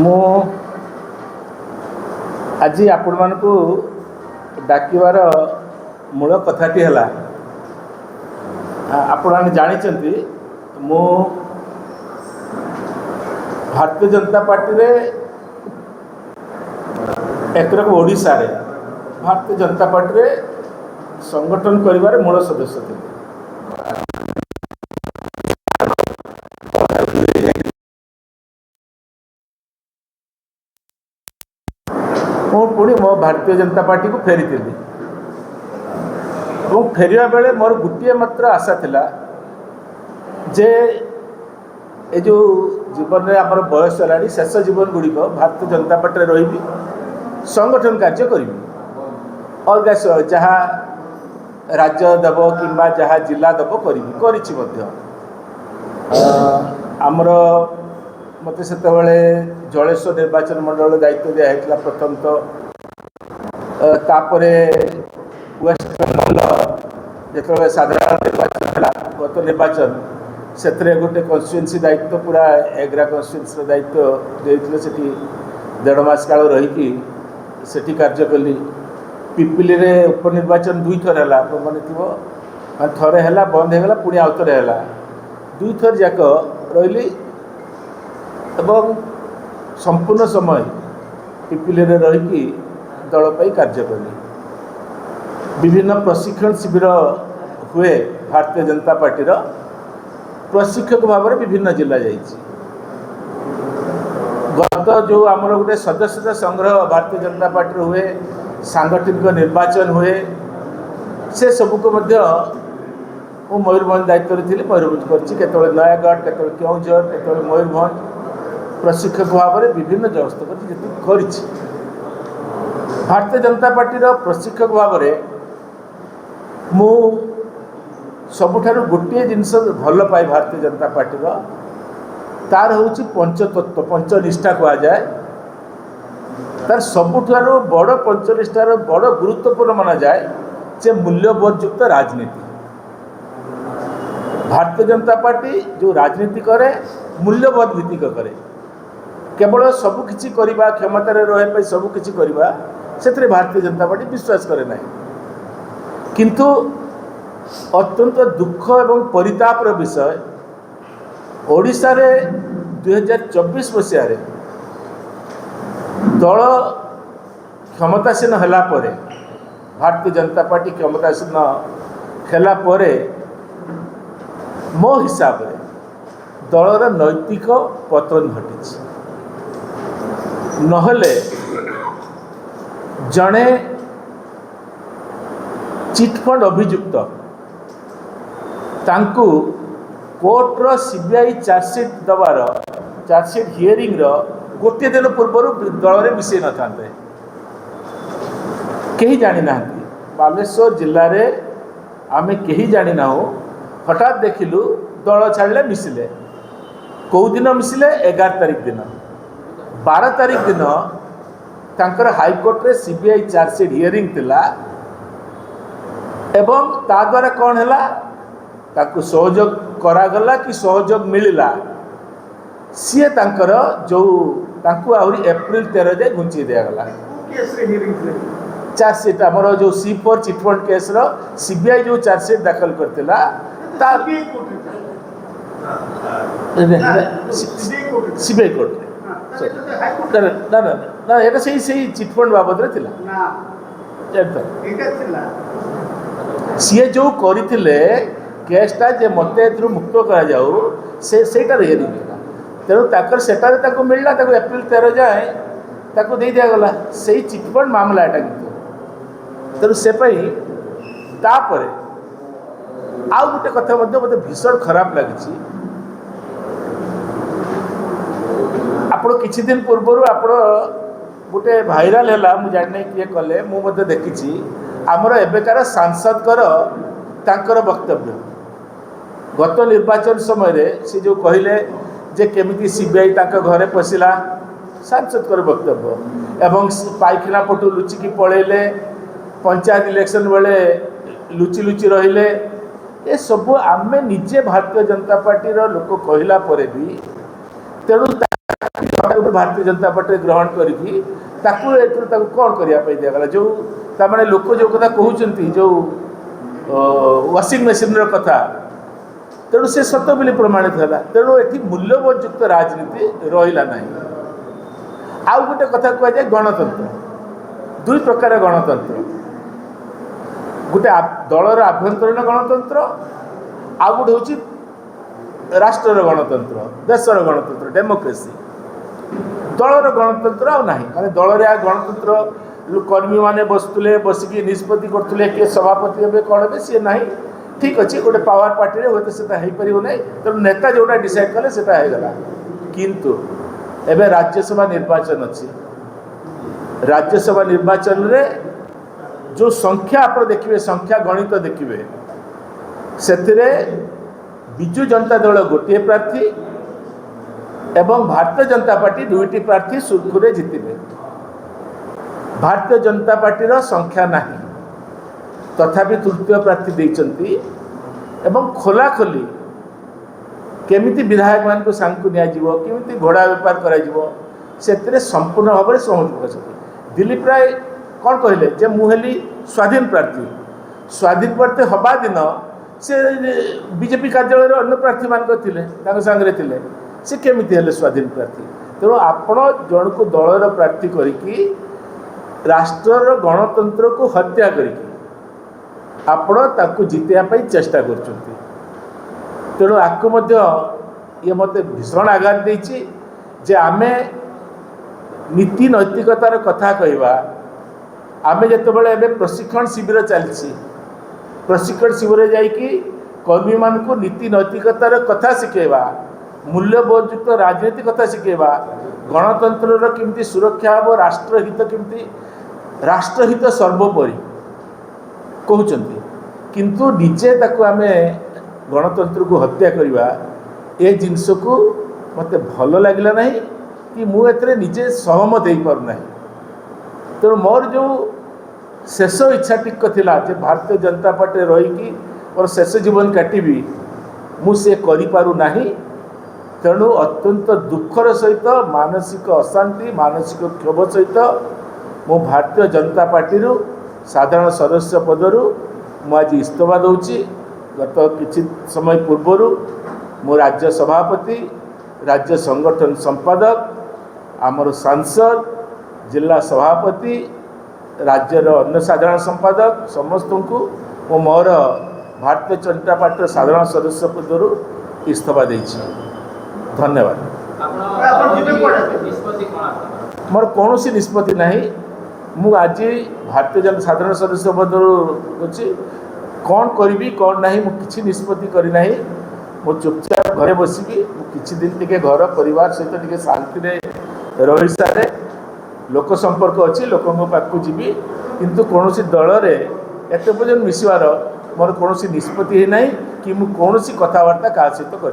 ମୁଁ ଆଜି ଆପଣମାନଙ୍କୁ ଡାକିବାର ମୂଳ କଥାଟି ହେଲା, ଆପଣମାନେ ଜାଣିଛନ୍ତି ମୁଁ ଭାରତୀୟ ଜନତା ପାର୍ଟିରେ ଏକରକ ଓଡ଼ିଶାରେ ଭାରତୀୟ ଜନତା ପାର୍ଟିରେ ସଂଗଠନ କରିବାର ମୂଳ ସଦସ୍ୟ ଥିଲେ। ମୁଁ ପୁଣି ମୋ ଭାରତୀୟ ଜନତା ପାର୍ଟିକୁ ଫେରିଥିଲି ଏବଂ ଫେରିବା ବେଳେ ମୋର ଗୋଟିଏ ମାତ୍ର ଆଶା ଥିଲା ଯେ ଏ ଯେଉଁ ଜୀବନରେ ଆମର ବୟସ ହେଲାଣି, ଶେଷ ଜୀବନ ଗୁଡ଼ିକ ଭାରତୀୟ ଜନତା ପାର୍ଟିରେ ରହିବି, ସଂଗଠନ କାର୍ଯ୍ୟ କରିବି। ଅଲଗା ଯାହା ରାଜ୍ୟ ଦେବ କିମ୍ବା ଯାହା ଜିଲ୍ଲା ଦେବ କରିଛି ମଧ୍ୟ। ଆମର ମୋତେ ସେତେବେଳେ ଜଳେଶ୍ୱର ନିର୍ବାଚନ ମଣ୍ଡଳ ଦାୟିତ୍ୱ ଦିଆହେଇଥିଲା ପ୍ରଥମତଃ, ତାପରେ ୱେଷ୍ଟବେଙ୍ଗଲ ଯେତେବେଳେ ସାଧାରଣ ନିର୍ବାଚନ ହେଲା, ଗତ ନିର୍ବାଚନ, ସେଥିରେ ଗୋଟେ କନଷ୍ଟିଚୁଏନ୍ସି ଦାୟିତ୍ୱ, ପୁରା 11 କନଷ୍ଟିଚୁଏନ୍ସିର ଦାୟିତ୍ୱ ଦେଇଥିଲେ। ସେଠି 1.5 ମାସ କାଳ ରହିକି ସେଠି କାର୍ଯ୍ୟ କଲି। ପିପିଲିରେ ଉପନିର୍ବାଚନ 2 ଥର ହେଲା, ଆପଣମାନେ ଥିବ, ଥରେ ହେଲା ବନ୍ଦ ହେଇଗଲା, ପୁଣି ଆଉ ଥରେ ହେଲା। 2 ଥର ଯାକ ରହିଲି ଏବଂ ସମ୍ପୂର୍ଣ୍ଣ ସମୟ ପିପିଲିରେ ରହିକି ଦଳ ପାଇଁ କାର୍ଯ୍ୟ କଲି। ବିଭିନ୍ନ ପ୍ରଶିକ୍ଷଣ ଶିବିର ହୁଏ ଭାରତୀୟ ଜନତା ପାର୍ଟିର, ପ୍ରଶିକ୍ଷକ ଭାବରେ ବିଭିନ୍ନ ଜିଲ୍ଲା ଯାଇଛି। ଗତ ଯେଉଁ ଆମର ଗୋଟେ ସଦସ୍ୟତା ସଂଗ୍ରହ ଭାରତୀୟ ଜନତା ପାର୍ଟିର ହୁଏ, ସାଂଗଠନିକ ନିର୍ବାଚନ ହୁଏ, ସେ ସବୁକୁ ମଧ୍ୟ ମୁଁ ମୟୂରଭଞ୍ଜ ଦାୟିତ୍ୱରେ ଥିଲି, ମୟୂରଭଞ୍ଜ କରିଛି। କେତେବେଳେ ନୟାଗଡ଼, କେତେବେଳେ କେଉଁଝର, କେତେବେଳେ ମୟୂରଭଞ୍ଜ ପ୍ରଶିକ୍ଷକ ଭାବରେ ବିଭିନ୍ନ ଜଗସ୍ତ କରିଛି, ଯେତିକି କରିଛି। ଭାରତୀୟ ଜନତା ପାର୍ଟିର ପ୍ରଶିକ୍ଷକ ଭାବରେ ମୁଁ ସବୁଠାରୁ ଗୋଟିଏ ଜିନିଷ ଭଲ ପାଏ ଭାରତୀୟ ଜନତା ପାର୍ଟିର, ତାର ହେଉଛି ପଞ୍ଚତତ୍ତ୍ୱ, ପଞ୍ଚନିଷ୍ଠା କୁହାଯାଏ। ତାର ସବୁଠାରୁ ବଡ଼ ପଞ୍ଚନିଷ୍ଠାର ବଡ଼ ଗୁରୁତ୍ୱପୂର୍ଣ୍ଣ ମନାଯାଏ ଯେ ମୂଲ୍ୟବୋଧଯୁକ୍ତ ରାଜନୀତି। ଭାରତୀୟ ଜନତା ପାର୍ଟି ଯେଉଁ ରାଜନୀତି କରେ, ମୂଲ୍ୟବୋଧ ଭିତ୍ତିକ କରେ। କେବଳ ସବୁକିଛି କରିବା, କ୍ଷମତାରେ ରହିବା ପାଇଁ ସବୁକିଛି କରିବା, ସେଥିରେ ଭାରତୀୟ ଜନତା ପାର୍ଟି ବିଶ୍ୱାସ କରେ ନାହିଁ। କିନ୍ତୁ ଅତ୍ୟନ୍ତ ଦୁଃଖ ଏବଂ ପରିତାପର ବିଷୟ, ଓଡ଼ିଶାରେ 2024 ମସିହାରେ ଦଳ କ୍ଷମତାସୀନ ହେଲା ପରେ, ଭାରତୀୟ ଜନତା ପାର୍ଟି କ୍ଷମତାସୀନ ହେଲା ପରେ, ମୋ ହିସାବରେ ଦଳର ନୈତିକ ପତନ ଘଟିଛି। ନହେଲେ ଜଣେ ଚିଟଫଣ୍ଡ ଅଭିଯୁକ୍ତ, ତାଙ୍କୁ କୋର୍ଟର ସିବିଆଇ ଚାର୍ଜସିଟ୍ ଦେବାର, ଚାର୍ଜସିଟ୍ ହିୟରିଂର ଗୋଟିଏ ଦିନ ପୂର୍ବରୁ ଦଳରେ ମିଶାଇ ନଥାନ୍ତେ। କେହି ଜାଣିନାହାନ୍ତି। ବାଲେଶ୍ୱର ଜିଲ୍ଲାରେ ଆମେ କେହି ଜାଣିନାହୁଁ। ହଠାତ୍ ଦେଖିଲୁ ଦଳ ଛାଡ଼ିଲେ, ମିଶିଲେ। କେଉଁ ଦିନ ମିଶିଲେ? 11 ତାରିଖ ଦିନ। 12 ତାରିଖ ଦିନ ତାଙ୍କର ହାଇକୋର୍ଟରେ ସିବିଆଇ ଚାର୍ଜସିଟ୍ ହିୟରିଂ ଥିଲା ଏବଂ ତା ଦ୍ୱାରା କ'ଣ ହେଲା, ତାକୁ ସହଯୋଗ କରାଗଲା କି ସହଯୋଗ ମିଳିଲା, ସିଏ ତାଙ୍କର ଯେଉଁ ତାଙ୍କୁ ଆହୁରି ଏପ୍ରିଲ 13 ଯାଏ ଘୁଞ୍ଚେଇ ଦିଆଗଲା। ଚାର୍ଜସିଟ୍ ଆମର ଯେଉଁ C4 ଚିଟଫଣ୍ଡ କେସ୍ର ସିବିଆଇ ଯେଉଁ ଚାର୍ଜସିଟ୍ ଦାଖଲ କରିଥିଲା, ତା ସିବିଆଇ କୋର୍ଟରେ, ନା ଏଇଟା ସେଇ ଚିଟଫଣ୍ଡ ବାବଦରେ ଥିଲା। ସିଏ ଯେଉଁ କରିଥିଲେ କେସ୍ଟା, ଯେ ମୋତେ ଏଥିରୁ ମୁକ୍ତ କରାଯାଉ, ସେଇଟାରେ ହିୟରିଂ ହେଲା। ତେଣୁ ତାଙ୍କର ସେଟାରେ ତାକୁ ମିଳିଲା, ତାକୁ ଏପ୍ରିଲ 13 ଯାଏ ତାକୁ ଦେଇ ଦିଆଗଲା। ସେଇ ଚିଟଫଣ୍ଡ ମାମଲା ଏଟା। କିନ୍ତୁ ତେଣୁ ସେ ପାଇଁ ତାପରେ ଆଉ ଗୋଟେ କଥା ମଧ୍ୟ ମୋତେ ଭୀଷଣ ଖରାପ ଲାଗିଛି। ଆପଣ କିଛି ଦିନ ପୂର୍ବରୁ ଆପଣ ଗୋଟେ ଭାଇରାଲ ହେଲା, ମୁଁ ଜାଣିନାହିଁ କିଏ କଲେ, ମୁଁ ମଧ୍ୟ ଦେଖିଛି, ଆମର ଏବେକାର ସାଂସଦଙ୍କର ତାଙ୍କର ବକ୍ତବ୍ୟ ଗତ ନିର୍ବାଚନ ସମୟରେ ସେ ଯେଉଁ କହିଲେ ଯେ କେମିତି ସିବିଆଇ ତାଙ୍କ ଘରେ ପଶିଲା, ସାଂସଦଙ୍କର ବକ୍ତବ୍ୟ, ଏବଂ ପାଇଖାନା ପଟୁ ଲୁଚିକି ପଳେଇଲେ, ପଞ୍ଚାୟତ ଇଲେକ୍ସନ ବେଳେ ଲୁଚି ଲୁଚି ରହିଲେ। ଏସବୁ ଆମେ ନିଜେ ଭାରତୀୟ ଜନତା ପାର୍ଟିର ଲୋକ କହିଲା ପରେ ବି, ତେଣୁ भारतीय जनता पार्टी ग्रहण करी कौन करने दिगला जो तार लोक जो कथा कहते जो वाशिंग मेसीन कथा तेणु से सत बोली प्रमाणित है। तेणु ये मूल्यबोधयुक्त राजनीति रहा ना। आउ गोटे कथा कहुए गणतंत्र दुई प्रकार गणतंत्र गोटे दलर आभ्यंतरीण गणतंत्र आउ गोटे हूँ राष्ट्र गणतंत्र देशर गणतंत्र डेमोक्रेसी। दलर गणतंत्र आ ना माने दल गणतंत्र कर्मी मैंने बसुले बसिकी निष्पत्ति करते किए सभापति हे कौन हे सी ना ठीक अच्छे गोटे पावर पार्टी रे होते से हो पार ना। तेणु नेता जोटा डिसाइड कले से होगा किंतु एवं राज्यसभा निर्वाचन अच्छी राज्यसभा निर्वाचन रे जो संख्या आप देखिए संख्या गणित देखिए से विजु जनता दल गोटे प्रार्थी एवं भारतीय जनता पार्टी दुईटी प्रार्थी सुरखुरे जीतबे। भारतीय जनता पार्टी संख्या नहीं तथापि तृतीय प्रार्थी देइचंती एवं खोला खोली केमिति विधायक मान को सांग नियाजिवो केमिति घोड़ा व्यापार कराजिवो से संपूर्ण भाव में सहमति प्रकाश। दिलीप राय कौन कहले जे मुहेली स्वाधीन प्रार्थी हवा दिन से बीजेपी कार्यालय अन्य प्रार्थी मान सांगे थे से केमिति हेले स्वाधीन प्रार्थी। तेणु आपण जन को दलर प्रार्थी करिकी राष्ट्रर गणतंत्र को हत्या करिकी आपण ताकू जितेया चेष्टा करछंती। तेणु आपको ये मत भीषण आघात देछि जे आमे नीति नैतिकतार कथा कहवा आमे जेतेबेले एबे प्रशिक्षण शिविर चलछि प्रशिक्षण शिविर जाइकी कर्मी मान को नीति नैतिकतार कथा शिखेवा मूल्यबोधयुक्त राजनीति कथा शिखेवा गणतंत्र केमती सुरक्षा हम राष्ट्रहित केमती राष्ट्रहित सर्वोपरि कहते किंतु निजे ताकू आमे गणतंत्र को हत्या करवा ए जिनस को मत भल लगे ना कि मुझे निजे सहमत हो पारना। तेणु मोर जो शेष इच्छा टिक थिला जे भारतीय जनता पार्टी रहीकि और शेष जीवन काटिबी मुझे करू ना। तेणु अत्यंत दुखर सहित मानसिक अशांति मानसिक क्षोभ सहित मु भारतीय जनता पार्टी साधारण सदस्य पदरू मुझे इस्तीफा दूची। गत किछि समय पूर्वर मो राज्य सभापति राज्य संगठन संपादक आमर सांसद जिला सभापति राज्यर अन्य साधारण संपादक समस्त को मो मोर भारतीय जनता पार्टी साधारण सदस्य पदरू इस्तीफा देछि। धन्यवाद। मोर कौन सी निष्पत्ति नहीं मु आज भारतीय जनता साधारण सदस्य पदरू अच्छी कौन करी कौन ना मुझे निष्पत्ति करना मु चुपचाप घरे बसिकी किसी दिन टे घर परिवार सहित टे शांति रही सारे लोक संपर्क अच्छी लोकों पाखु जीवी किंतु कौन सी दल रे एत पर्यटन मिसवार मोर कौन निष्पत्ति है ना कि मुझे कौन कथबार्ता क्या सहित कर।